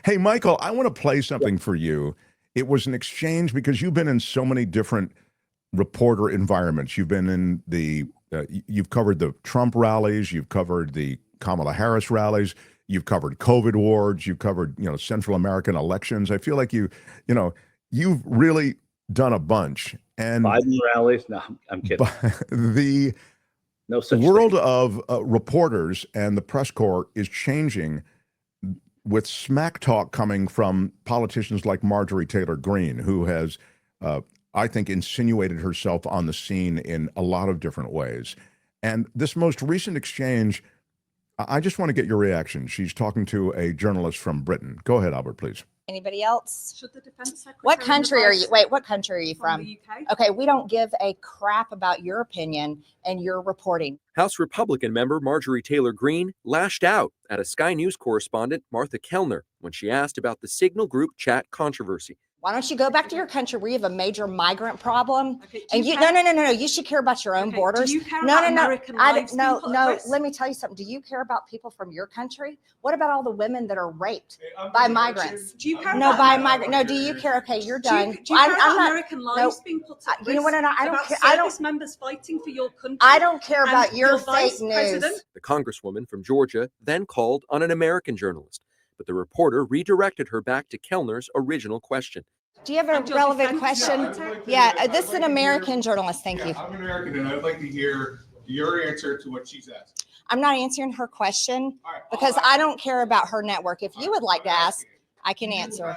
Hey, Michael, I want to play something for you. It was an exchange because you've been in so many different reporter environments. You've been in you've covered the Trump rallies, you've covered the Kamala Harris rallies, you've covered COVID wards, you've covered, Central American elections. I feel like you know, you've really done a bunch. And Biden rallies? No, I'm kidding. The no such world thing. of reporters and the press corps is changing with smack talk coming from politicians like Marjorie Taylor Greene, who has, I think, insinuated herself on the scene in a lot of different ways. And this most recent exchange, I just want to get your reaction. She's talking to a journalist from Britain. Go ahead, Albert, please. Anybody else? Should the defense secretary? What country are you? Wait, what country are you from? The UK. Okay, we don't give a crap about your opinion and your reporting. House Republican member Marjorie Taylor Greene lashed out at a Sky News correspondent, Martha Kellner, when she asked about the Signal Group chat controversy. Why don't you go back to your country where you have a major migrant problem? Okay, And no. You should care about your own borders. Do you care No. about American lives being put at risk? Let me tell you something. Do you care about people from your country? What about all the women that are raped by migrants? Do you care No, about by migrant. No, do you care? Okay, you're done. Do you care about American lives being put at risk? You know what? I don't about care. service members fighting for your country. I don't care and about your fake vice news. president? The congresswoman from Georgia then called on an American journalist, but the reporter redirected her back to Kellner's original question. Do you have a relevant question? Yeah, this is an American journalist. Thank you. I'm American, and I'd like to hear your answer to what she's asked. I'm not answering her question because I don't care about her network. If you would like to ask, I can answer.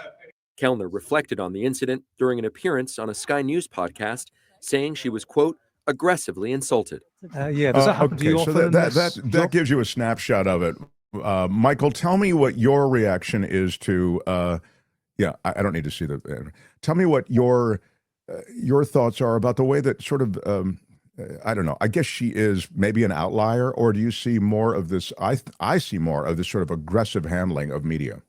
Kellner reflected on the incident during an appearance on a Sky News podcast, saying she was, quote, aggressively insulted. Does that happen to you so often? that gives you a snapshot of it. Michael, tell me what your reaction is to. I don't need to see the. Tell me what your thoughts are about the way that sort of. I don't know. I guess she is maybe an outlier, or do you see more of this? I see more of this sort of aggressive handling of media.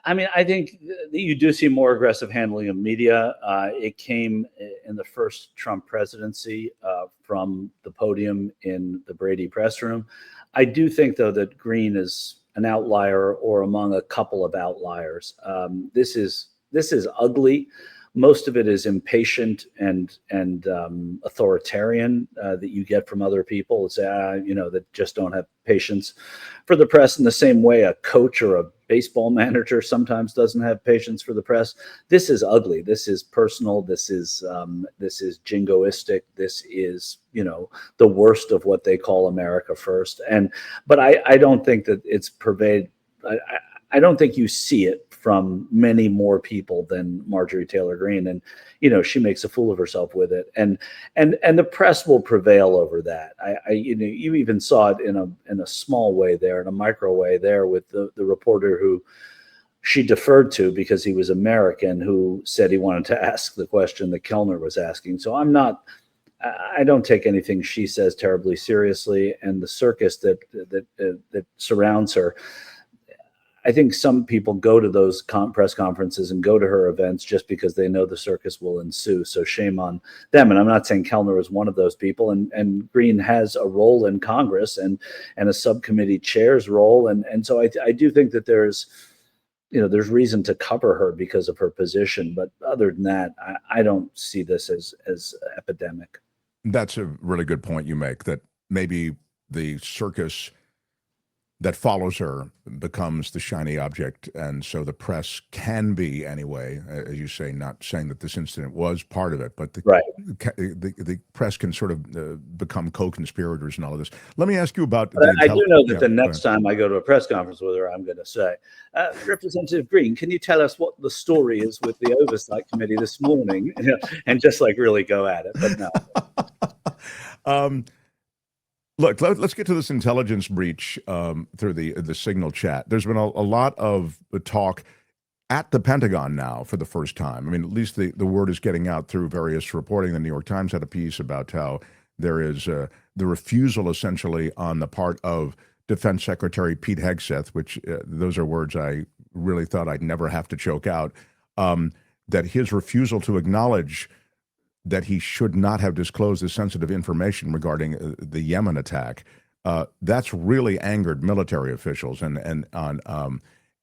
I mean, I think you do see more aggressive handling of media. It came in the first Trump presidency from the podium in the Brady press room. I do think, though, that Greene is an outlier or among a couple of outliers. This is ugly. Most of it is impatient and authoritarian that you get from other people. It's that just don't have patience for the press in the same way a coach or a baseball manager sometimes doesn't have patience for the press. This is ugly. This is personal. This is jingoistic. This is the worst of what they call America first. But I don't think that it's pervaded. I don't think you see it from many more people than Marjorie Taylor Greene, and she makes a fool of herself with it, and the press will prevail over that. You even saw it in a small way there, in a micro way there, with the reporter who she deferred to because he was American, who said he wanted to ask the question that Kellner was asking. So I don't take anything she says terribly seriously, and the circus that surrounds her. I think some people go to those press conferences and go to her events just because they know the circus will ensue. So shame on them. And I'm not saying Kellner is one of those people. And Greene has a role in Congress and a subcommittee chair's role. And so I do think that there's reason to cover her because of her position. But other than that, I don't see this as epidemic. That's a really good point you make, that maybe the circus that follows her becomes the shiny object. And so the press can be, anyway, as you say, not saying that this incident was part of it, but the press can sort of become co-conspirators in all of this. Let me ask you about... I do know that the next time I go to a press conference with her, I'm going to say, Representative Greene, can you tell us what the story is with the Oversight Committee this morning? And just really go at it, but no. Look, let's get to this intelligence breach through the Signal chat. There's been a lot of talk at the Pentagon now for the first time. I mean, at least the word is getting out through various reporting. The New York Times had a piece about how there is the refusal, essentially, on the part of Defense Secretary Pete Hegseth, which those are words I really thought I'd never have to choke out, that his refusal to acknowledge that he should not have disclosed the sensitive information regarding the Yemen attack. That's really angered military officials, and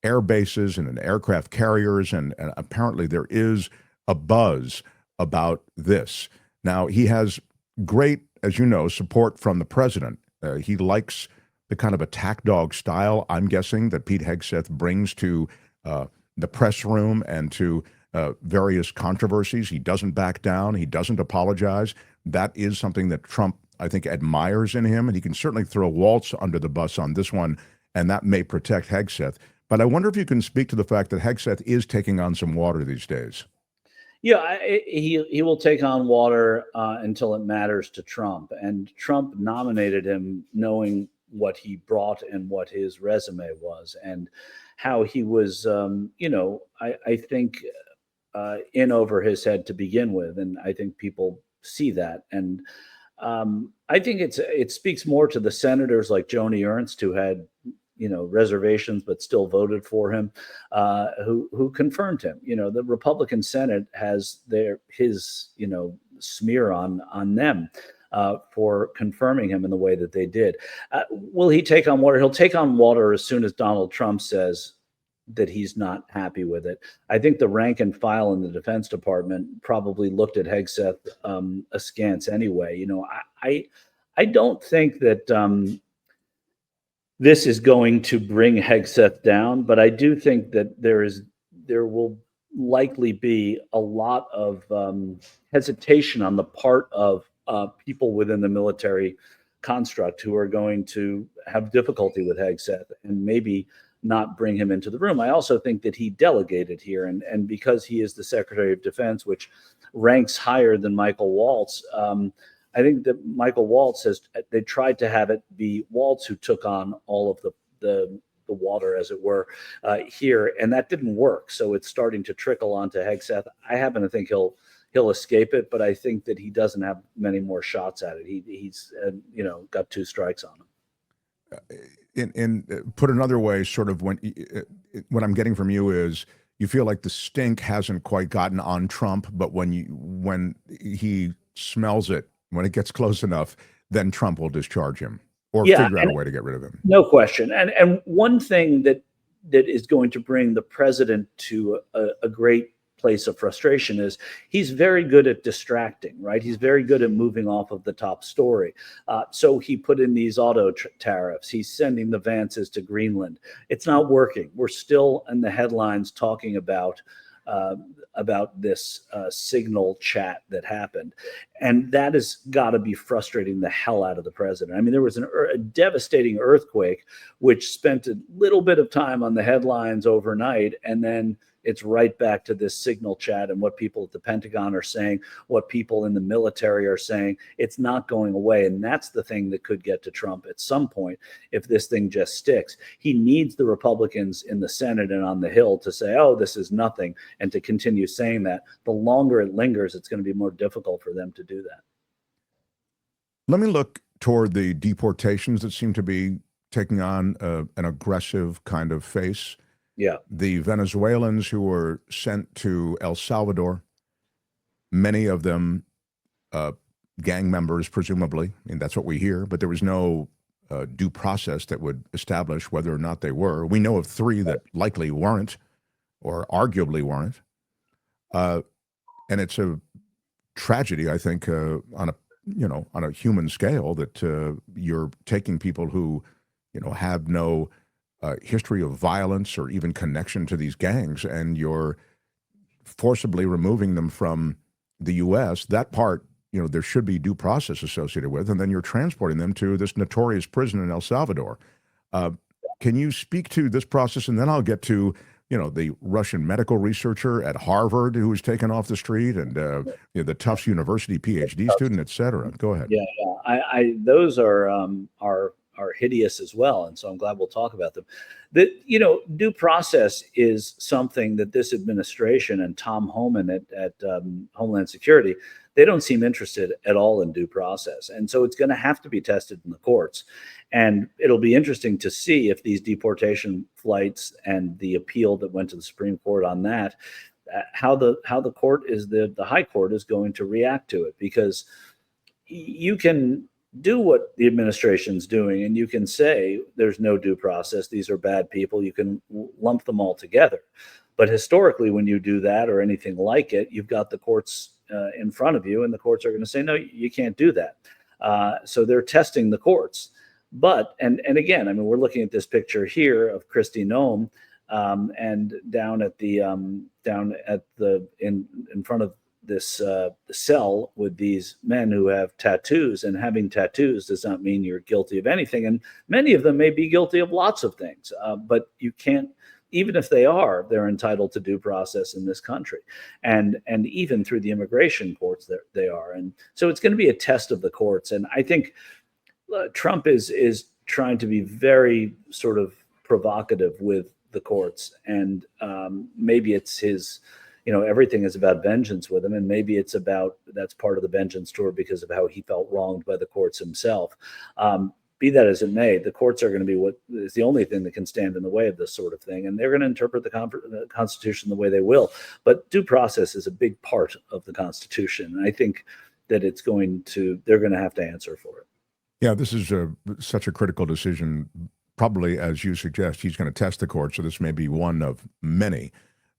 air bases and in aircraft carriers, and apparently there is a buzz about this. Now, he has great, as you know, support from the president. He likes the kind of attack dog style, I'm guessing, that Pete Hegseth brings to the press room and to various controversies. He doesn't back down. He doesn't apologize. That is something that Trump, I think, admires in him, and he can certainly throw Waltz under the bus on this one, and that may protect Hegseth. But I wonder if you can speak to the fact that Hegseth is taking on some water these days. Yeah, he will take on water until it matters to Trump. And Trump nominated him knowing what he brought and what his resume was and how he was, I think in over his head to begin with. And I think people see that. And I think it speaks more to the senators like Joni Ernst, who had reservations, but still voted for him, who confirmed him. The Republican Senate has his smear on them for confirming him in the way that they did. Will he take on water? He'll take on water as soon as Donald Trump says that he's not happy with it. I think the rank and file in the Defense Department probably looked at Hegseth askance anyway. I don't think that this is going to bring Hegseth down, but I do think that there will likely be a lot of hesitation on the part of people within the military construct who are going to have difficulty with Hegseth and maybe not bring him into the room. I also think that he delegated here, and because he is the Secretary of Defense, which ranks higher than Michael Waltz, I think that Michael Waltz they tried to have it be Waltz who took on all of the water, as it were, here, and that didn't work. So it's starting to trickle onto Hegseth. I happen to think he'll escape it, but I think that he doesn't have many more shots at it. He's got 2 strikes on him. In put another way, sort of what I'm getting from you is you feel like the stink hasn't quite gotten on Trump, but when he smells it, when it gets close enough, then Trump will discharge him or figure out a way to get rid of him. No question. And one thing that is going to bring the president to a great place of frustration is he's very good at distracting, right? He's very good at moving off of the top story. So he put in these auto tariffs. He's sending the Vances to Greenland. It's not working. We're still in the headlines talking about this signal chat that happened. And that has got to be frustrating the hell out of the president. I mean, there was a devastating earthquake, which spent a little bit of time on the headlines overnight, and then it's right back to this signal chat and what people at the Pentagon are saying, what people in the military are saying. It's not going away. And that's the thing that could get to Trump at some point if this thing just sticks. He needs the Republicans in the Senate and on the Hill to say, oh, this is nothing, and to continue saying that. The longer it lingers, it's going to be more difficult for them to do that. Let me look toward the deportations that seem to be taking on an aggressive kind of face. Yeah. The Venezuelans who were sent to El Salvador, many of them gang members, presumably. I mean, that's what we hear, but there was no due process that would establish whether or not they were. We know of 3 that likely weren't or arguably weren't. And it's a tragedy, I think, on a human scale that you're taking people who, have no history of violence or even connection to these gangs, and you're forcibly removing them from the U.S. That part, there should be due process associated with, and then you're transporting them to this notorious prison in El Salvador. Can you speak to this process? And then I'll get to, the Russian medical researcher at Harvard who was taken off the street, and the Tufts University PhD student, et cetera. Go ahead. Yeah. Those are hideous as well, and so I'm glad we'll talk about them. Due process is something that this administration and Tom Homan at Homeland Security, they don't seem interested at all in due process, and so it's going to have to be tested in the courts. And it'll be interesting to see if these deportation flights and the appeal that went to the Supreme Court on that, how the court is the High Court is going to react to it, because you can do what the administration's doing, and you can say there's no due process, these are bad people, you can lump them all together. But historically, when you do that or anything like it, you've got the courts in front of you, and the courts are going to say, no, you can't do that. So they're testing the courts. But, and again, I mean, we're looking at this picture here of Kristi Noem, and down at the in front of this cell with these men who have tattoos, and having tattoos does not mean you're guilty of anything. And many of them may be guilty of lots of things, but you can't, even if they are, they're entitled to due process in this country. And even through the immigration courts, they are. And so it's going to be a test of the courts. And I think Trump is trying to be very sort of provocative with the courts. And maybe it's his, everything is about vengeance with him. And maybe it's about, that's part of the vengeance tour because of how he felt wronged by the courts himself. Be that as it may, the courts are going to be what is the only thing that can stand in the way of this sort of thing. And they're going to interpret the Constitution the way they will. But due process is a big part of the Constitution. And I think that they're going to have to answer for it. Yeah, this is such a critical decision. Probably, as you suggest, he's going to test the court. So this may be one of many.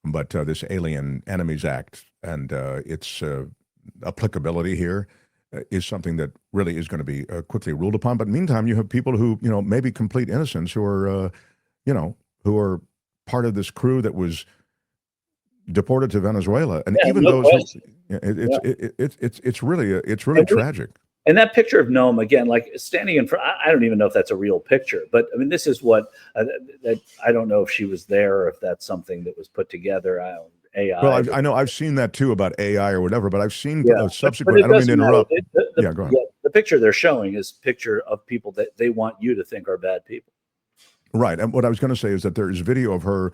But this Alien Enemies Act and its applicability here is something that really is going to be quickly ruled upon. But meantime, you have people who, maybe complete innocents who are, who are part of this crew that was deported to Venezuela. And even those, it's really tragic. And that picture of Noem, again, like standing in front, I don't even know if that's a real picture, but I mean, this is what, I don't know if she was there or if that's something that was put together. AI. Well, I know I've seen that too about AI or whatever, but I've seen subsequent, I don't mean to interrupt. Go ahead. The picture they're showing is a picture of people that they want you to think are bad people. Right. And what I was going to say is that there is video of her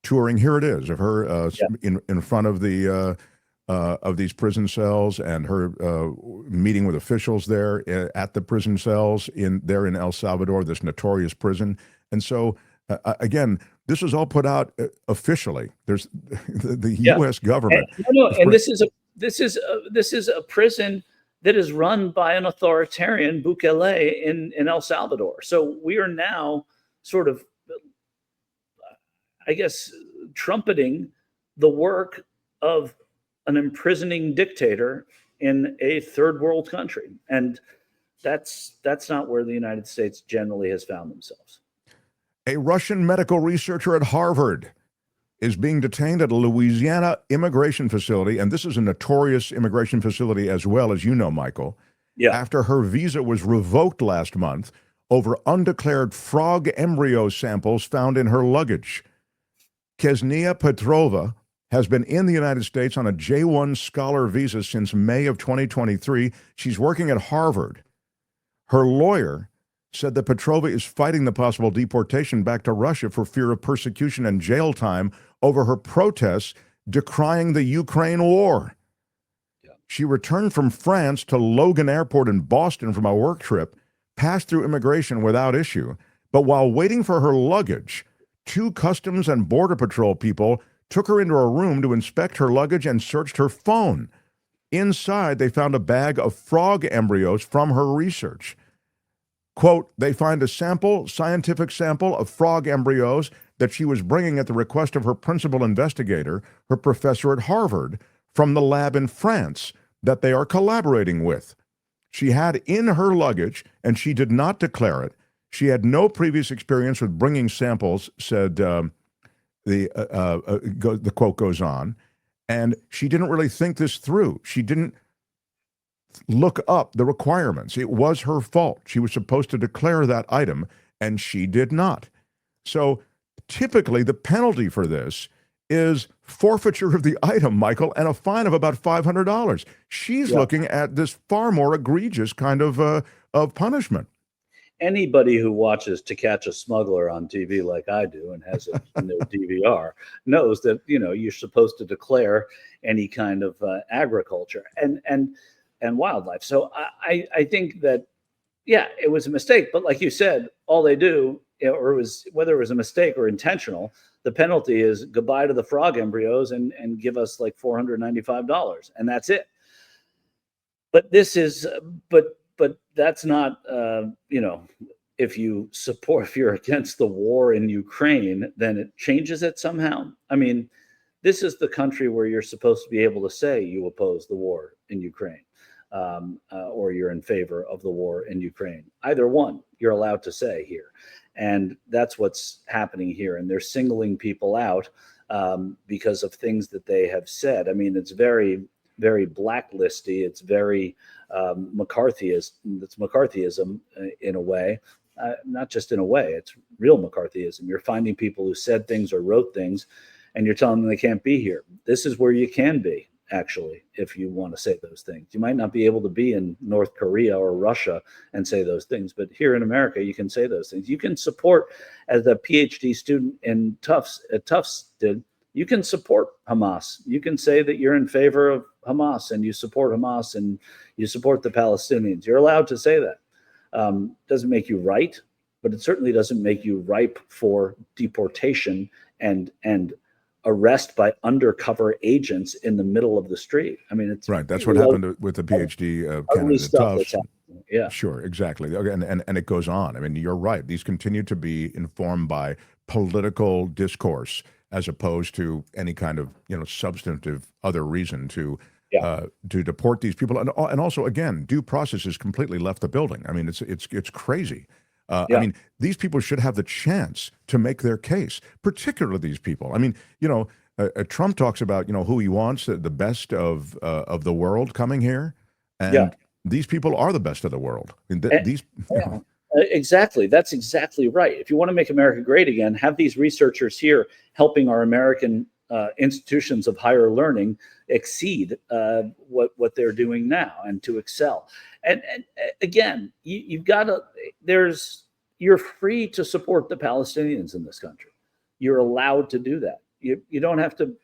touring. Here it is, of her in front of the of these prison cells, and her meeting with officials there at the prison cells there in El Salvador, this notorious prison. And so, again, this was all put out officially. There's the U.S. government. And this is a prison that is run by an authoritarian, Bukele, in El Salvador. So we are now sort of, I guess, trumpeting the work of an imprisoning dictator in a third world country. And that's not where the United States generally has found themselves. A Russian medical researcher at Harvard is being detained at a Louisiana immigration facility, and this is a notorious immigration facility as well, as you know, Michael, after her visa was revoked last month over undeclared frog embryo samples found in her luggage. Ksenia Petrova has been in the United States on a J-1 scholar visa since May of 2023. She's working at Harvard. Her lawyer said that Petrova is fighting the possible deportation back to Russia for fear of persecution and jail time over her protests decrying the Ukraine war. She returned from France to Logan Airport in Boston from a work trip, passed through immigration without issue, but while waiting for her luggage, 2 Customs and Border Patrol people took her into a room to inspect her luggage and searched her phone. Inside, they found a bag of frog embryos from her research. Quote, they find a scientific sample of frog embryos that she was bringing at the request of her principal investigator, her professor at Harvard, from the lab in France that they are collaborating with. She had in her luggage, and she did not declare it. She had no previous experience with bringing samples, said the quote goes on, and she didn't really think this through. She didn't look up the requirements. It was her fault. She was supposed to declare that item, and she did not. So typically the penalty for this is forfeiture of the item, Michael, and a fine of about $500. She's looking at this far more egregious kind of punishment. Anybody who watches To Catch a Smuggler on TV like I do and has it in their DVR knows that, you're supposed to declare any kind of agriculture and wildlife. So I think that, it was a mistake. But like you said, all they do, whether it was a mistake or intentional, the penalty is goodbye to the frog embryos and give us like $495, and that's it. But but that's not, if you're against the war in Ukraine, then it changes it somehow. I mean, this is the country where you're supposed to be able to say you oppose the war in Ukraine, or you're in favor of the war in Ukraine. Either one, you're allowed to say here. And that's what's happening here. And they're singling people out because of things that they have said. I mean, it's very, very blacklisty. It's very McCarthyism. It's McCarthyism in a way. Not just in a way, it's real McCarthyism. You're finding people who said things or wrote things, and you're telling them they can't be here. This is where you can be, actually, if you want to say those things. You might not be able to be in North Korea or Russia and say those things, but here in America, you can say those things. You can support, as a PhD student in Tufts did, you can support Hamas. You can say that you're in favor of Hamas and you support Hamas and you support the Palestinians. You're allowed to say that. Doesn't make you right, but it certainly doesn't make you ripe for deportation and arrest by undercover agents in the middle of the street. I mean, it's right. That's what happened with the PhD candidate Tufts. Yeah, sure, exactly, and it goes on. I mean, you're right. These continue to be informed by political discourse as opposed to any kind of substantive other reason to deport these people. And also, again, due process has completely left the building. I mean, it's crazy. I mean, these people should have the chance to make their case, particularly these people. I mean, Trump talks about, who he wants, the best of the world coming here. And these people are the best of the world. Exactly. That's exactly right. If you want to make America great again, have these researchers here helping our American institutions of higher learning exceed what they're doing now and to excel. And again, you've got to, you're free to support the Palestinians in this country. You're allowed to do that. You don't have to,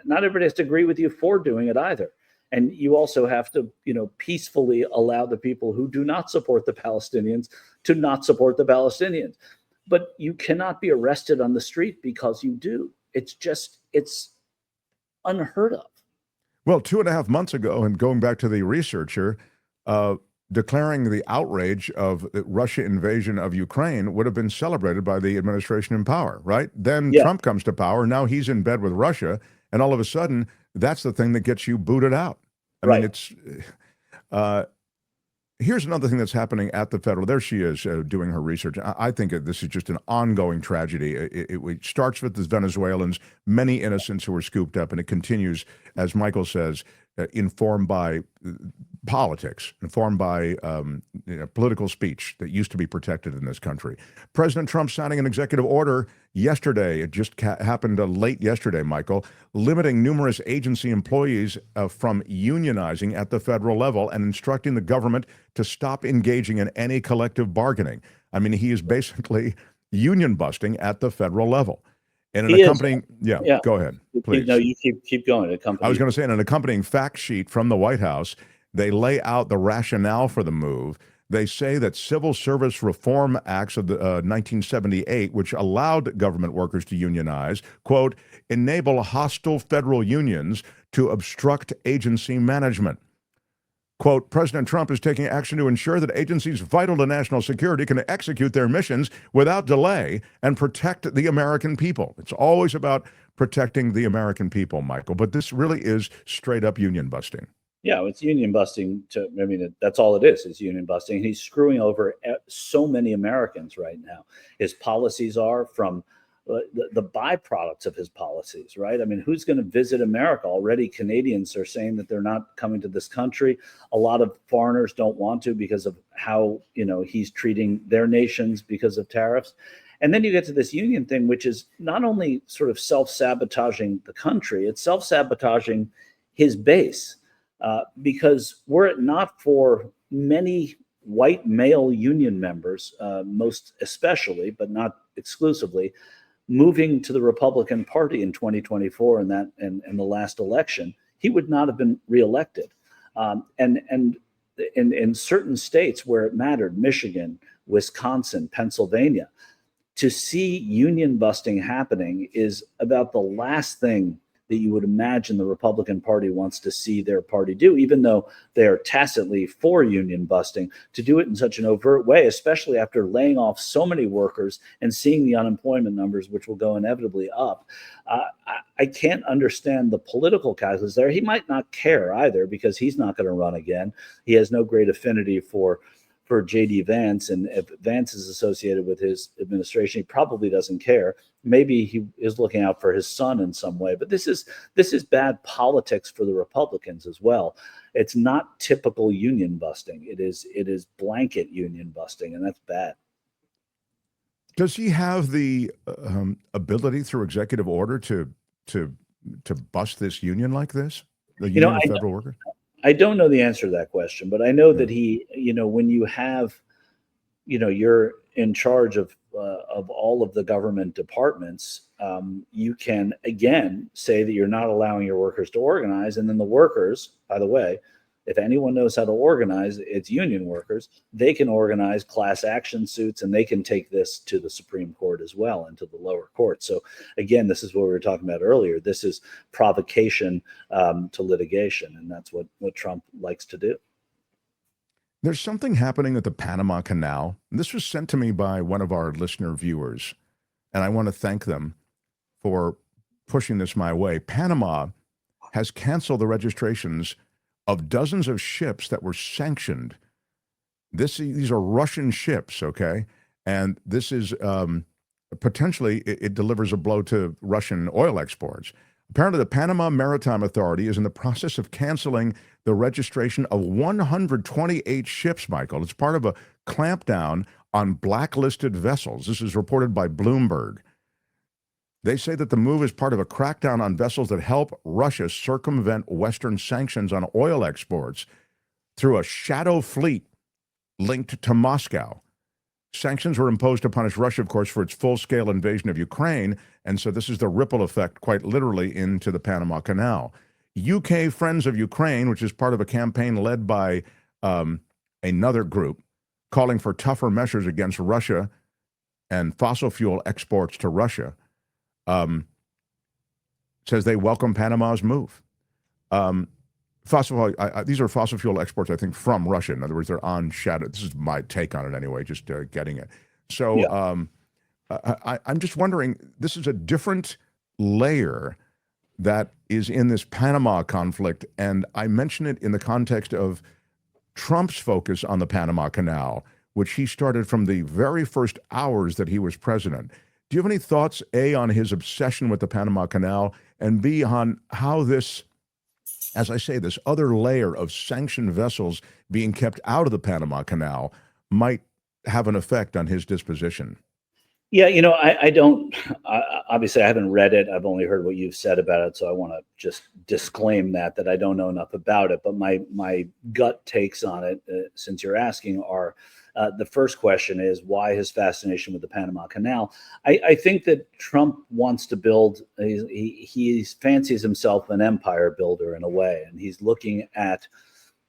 not everybody has to agree with you for doing it either. And you also have to, peacefully allow the people who do not support the Palestinians to not support the Palestinians. But you cannot be arrested on the street because you do. It's unheard of. Well, 2.5 months ago, and going back to the researcher, declaring the outrage of the Russia invasion of Ukraine would have been celebrated by the administration in power, right? Then Trump comes to power. Now he's in bed with Russia. And all of a sudden, that's the thing that gets you booted out. I mean, it's here's another thing that's happening at the federal. There she is doing her research. I think this is just an ongoing tragedy. It starts with the Venezuelans, many innocents who were scooped up, and it continues, as Michael says, informed by politics, informed by political speech that used to be protected in this country. President Trump signing an executive order yesterday. It just happened late yesterday, Michael, limiting numerous agency employees from unionizing at the federal level and instructing the government to stop engaging in any collective bargaining. I mean, he is basically union busting at the federal level. And an accompanying, go ahead, please. No, you keep going. I was going to say, in an accompanying fact sheet from the White House, they lay out the rationale for the move. They say that Civil Service Reform Acts of 1978, which allowed government workers to unionize, quote, enable hostile federal unions to obstruct agency management. Quote, President Trump is taking action to ensure that agencies vital to national security can execute their missions without delay and protect the American people. It's always about protecting the American people, Michael, but this really is straight up union busting. Yeah, it's union busting. That's all it is union busting. He's screwing over so many Americans right now. His policies are from the byproducts of his policies, right? I mean, who's going to visit America? Already Canadians are saying that they're not coming to this country. A lot of foreigners don't want to because of how, he's treating their nations because of tariffs. And then you get to this union thing, which is not only sort of self-sabotaging the country, it's self-sabotaging his base. Because were it not for many white male union members, most especially, but not exclusively, moving to the Republican Party in 2024 and the last election, he would not have been reelected. And in certain states where it mattered, Michigan, Wisconsin, Pennsylvania, to see union busting happening is about the last thing that you would imagine the Republican Party wants to see their party do, even though they are tacitly for union busting, to do it in such an overt way, especially after laying off so many workers and seeing the unemployment numbers, which will go inevitably up. I can't understand the political calculus there. He might not care either, because he's not going to run again. He has no great affinity for J.D. Vance, and if Vance is associated with his administration, he probably doesn't care. Maybe he is looking out for his son in some way, but this is bad politics for the Republicans as well. It's not typical union busting. It is blanket union busting, and that's bad. Does he have the ability through executive order to bust this union like this? The union of federal workers? I don't know the answer to that question, but I know that he, when you have, you're in charge of all of the government departments, you can again say that you're not allowing your workers to organize, and then the workers, by the way, if anyone knows how to organize, it's union workers. They can organize class action suits, and they can take this to the Supreme Court as well, and to the lower court. So again, this is what we were talking about earlier. This is provocation to litigation, and that's what Trump likes to do. There's something happening at the Panama Canal. This was sent to me by one of our listener viewers, and I want to thank them for pushing this my way. Panama has canceled the registrations of dozens of ships that were sanctioned. These are Russian ships, okay? And this is potentially, it delivers a blow to Russian oil exports. Apparently, the Panama Maritime Authority is in the process of canceling the registration of 128 ships, Michael. It's part of a clampdown on blacklisted vessels. This is reported by Bloomberg. They say that the move is part of a crackdown on vessels that help Russia circumvent Western sanctions on oil exports through a shadow fleet linked to Moscow. Sanctions were imposed to punish Russia, of course, for its full-scale invasion of Ukraine, and so this is the ripple effect, quite literally, into the Panama Canal. UK Friends of Ukraine, which is part of a campaign led by another group, calling for tougher measures against Russia and fossil fuel exports to Russia, says they welcome Panama's move. These are fossil fuel exports, I think, from Russia. In other words, they're on shadow. This is my take on it anyway, just getting it. So yeah. I'm just wondering, this is a different layer that is in this Panama conflict, and I mention it in the context of Trump's focus on the Panama Canal, which he started from the very first hours that he was president. Do you have any thoughts, A, on his obsession with the Panama Canal, and B, on how this, as I say, this other layer of sanctioned vessels being kept out of the Panama Canal might have an effect on his disposition? Yeah, I don't, obviously I haven't read it. I've only heard what you've said about it. So I want to just disclaim that I don't know enough about it. But my gut takes on it, since you're asking, are the first question is, why his fascination with the Panama Canal? I think that Trump wants to build, he fancies himself an empire builder in a way. And he's looking at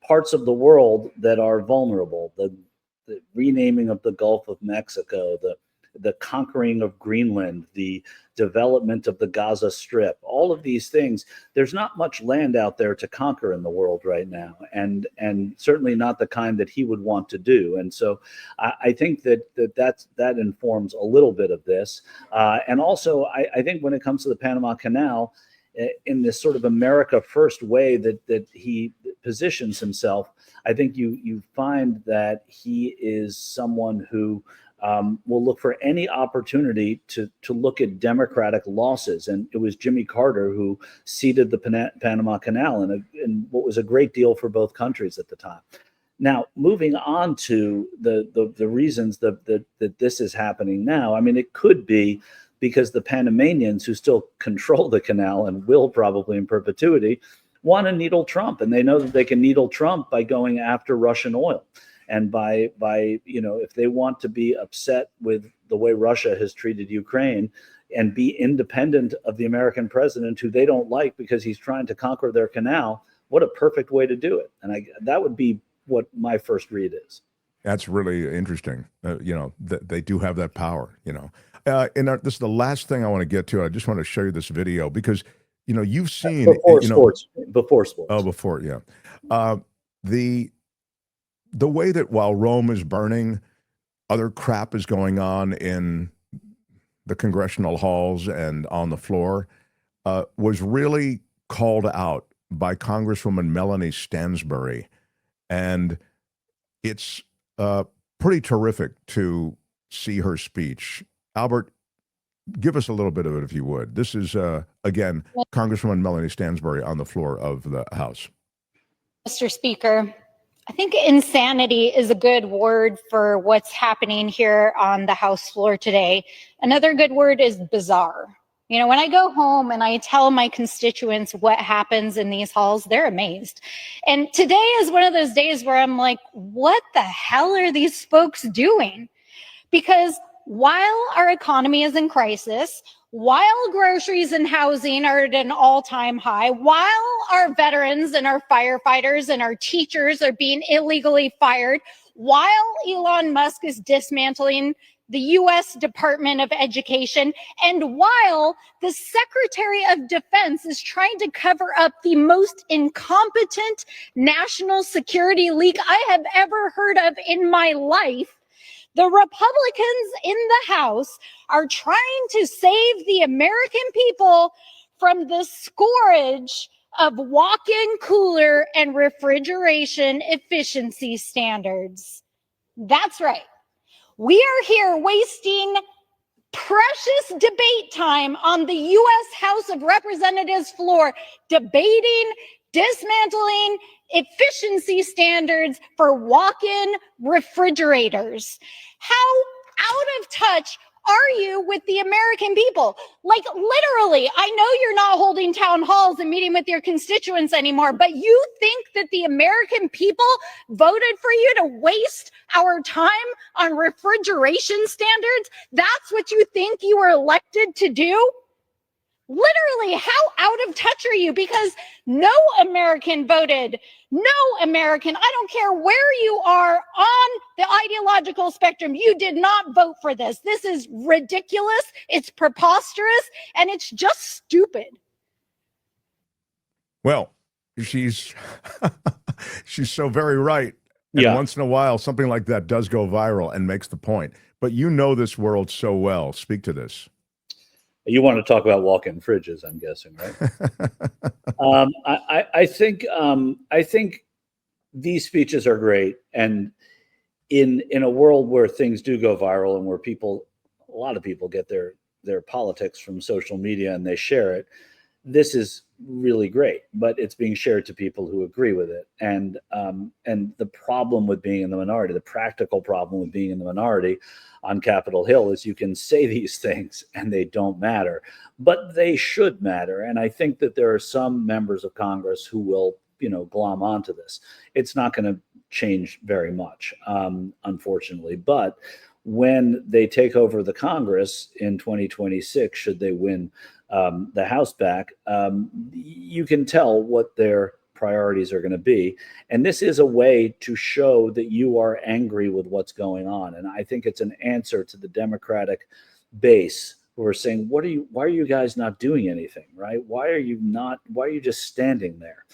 parts of the world that are vulnerable, the renaming of the Gulf of Mexico, the conquering of Greenland, the development of the Gaza Strip, all of these things. There's not much land out there to conquer in the world right now, and certainly not the kind that he would want to do. And so I think that informs a little bit of this. And also, I think when it comes to the Panama Canal, in this sort of America first way that he positions himself, I think you find that he is someone who will look for any opportunity to look at democratic losses. And it was Jimmy Carter who ceded the Panama Canal in what was a great deal for both countries at the time. Now, moving on to the reasons that this is happening now, I mean, it could be because the Panamanians, who still control the canal and will probably in perpetuity, want to needle Trump. And they know that they can needle Trump by going after Russian oil. And by if they want to be upset with the way Russia has treated Ukraine and be independent of the American president, who they don't like because he's trying to conquer their canal, what a perfect way to do it. And that would be what my first read is. That's really interesting. They do have that power, and this is the last thing I want to get to. I just want to show you this video because you've seen before sports. Before sports. Oh, before, yeah. The way that while Rome is burning, other crap is going on in the congressional halls and on the floor was really called out by Congresswoman Melanie Stansbury. And it's pretty terrific to see her speech. Albert, give us a little bit of it, if you would. This is, again, Congresswoman Melanie Stansbury on the floor of the House. Mr. Speaker, I think insanity is a good word for what's happening here on the House floor today. Another good word is bizarre. When I go home and I tell my constituents what happens in these halls, they're amazed. And today is one of those days where I'm like, what the hell are these folks doing? Because while our economy is in crisis, while groceries and housing are at an all-time high, while our veterans and our firefighters and our teachers are being illegally fired, while Elon Musk is dismantling the U.S. Department of Education, and while the Secretary of Defense is trying to cover up the most incompetent national security leak I have ever heard of in my life, the Republicans in the House are trying to save the American people from the scourge of walk-in cooler and refrigeration efficiency standards. That's right. We are here wasting precious debate time on the U.S. House of Representatives floor, debating, dismantling efficiency standards for walk-in refrigerators. How out of touch are you with the American people? Like, literally, I know you're not holding town halls and meeting with your constituents anymore, but you think that the American people voted for you to waste our time on refrigeration standards? That's what you think you were elected to do? Literally, how out of touch are you? Because no American voted. No American, I don't care where you are on the ideological spectrum, you did not vote for this. This is ridiculous, it's preposterous, and it's just stupid. Well, she's she's so very right. And once in a while, something like that does go viral and makes the point. But you know this world so well. Speak to this. You want to talk about walk-in fridges, I'm guessing, right? I think these speeches are great, and in a world where things do go viral and where a lot of people get their politics from social media and they share it, this is really great. But it's being shared to people who agree with it, and the problem with being in the minority, the practical problem with being in the minority on Capitol Hill, is you can say these things and they don't matter, but they should matter. And I think that there are some members of Congress who will, glom onto this. It's not going to change very much, unfortunately. But when they take over the Congress in 2026, should they win the House back, you can tell what their priorities are going to be. And this is a way to show that you are angry with what's going on. And I think it's an answer to the Democratic base who are saying, why are you guys not doing anything, right? Why are you just standing there?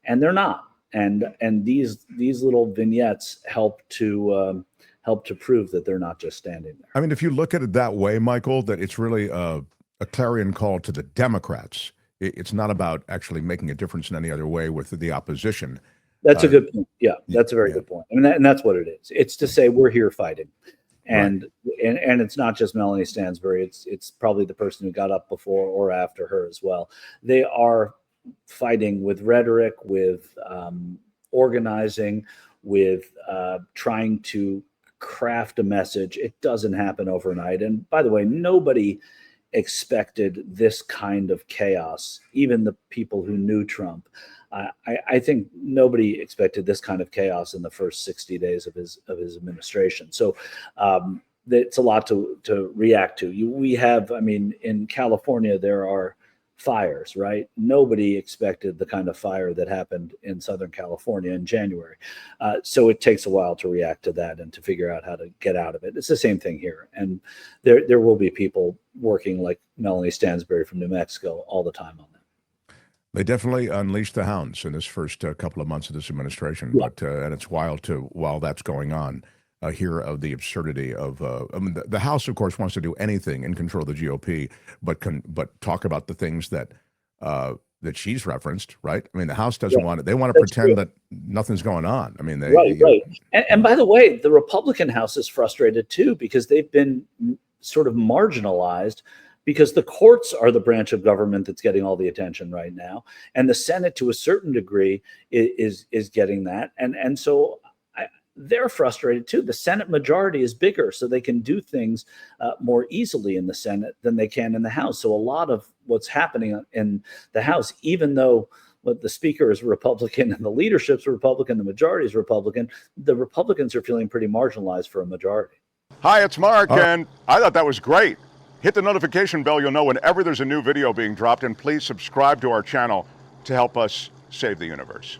And they're not. And these little vignettes help to prove that they're not just standing there. I mean, if you look at it that way, Michael, that it's really a clarion call to the Democrats. It's not about actually making a difference in any other way with the opposition. That's a good point. Yeah, that's a very good point. I mean, and that's what it is. It's to say we're here fighting, and it's not just Melanie Stansbury. It's probably the person who got up before or after her as well. They are fighting with rhetoric, with organizing, with trying to craft a message. It doesn't happen overnight. And by the way, nobody expected this kind of chaos. Even the people who knew Trump, I think nobody expected this kind of chaos in the first 60 days of his administration. So it's a lot to react to. We have, I mean, in California there are fires, right? Nobody expected the kind of fire that happened in Southern California in January. So it takes a while to react to that and to figure out how to get out of it. It's the same thing here. And there will be people working like Melanie Stansbury from New Mexico all the time on that. They definitely unleashed the hounds in this first couple of months of this administration, Yeah. but and it's wild to while that's going on, hear of the absurdity of. I mean, the House, of course, wants to do anything and control the GOP, but talk about the things that that she's referenced, right? I mean, the House doesn't want it. They want to That's pretend true. that nothing's going on. I mean, they Right. And by the way, the Republican House is frustrated too because they've been sort of marginalized because the courts are the branch of government that's getting all the attention right now, and the Senate, to a certain degree, is getting that, and so they're frustrated too. The Senate majority is bigger, so they can do things more easily in the Senate than they can in the House. So a lot of what's happening in the House, even though the Speaker is Republican and the leadership's Republican, the majority is Republican, the Republicans are feeling pretty marginalized for a majority. Hi, it's Mark, and I thought that was great. Hit the notification bell. You'll know whenever there's a new video being dropped, and please subscribe to our channel to help us save the universe.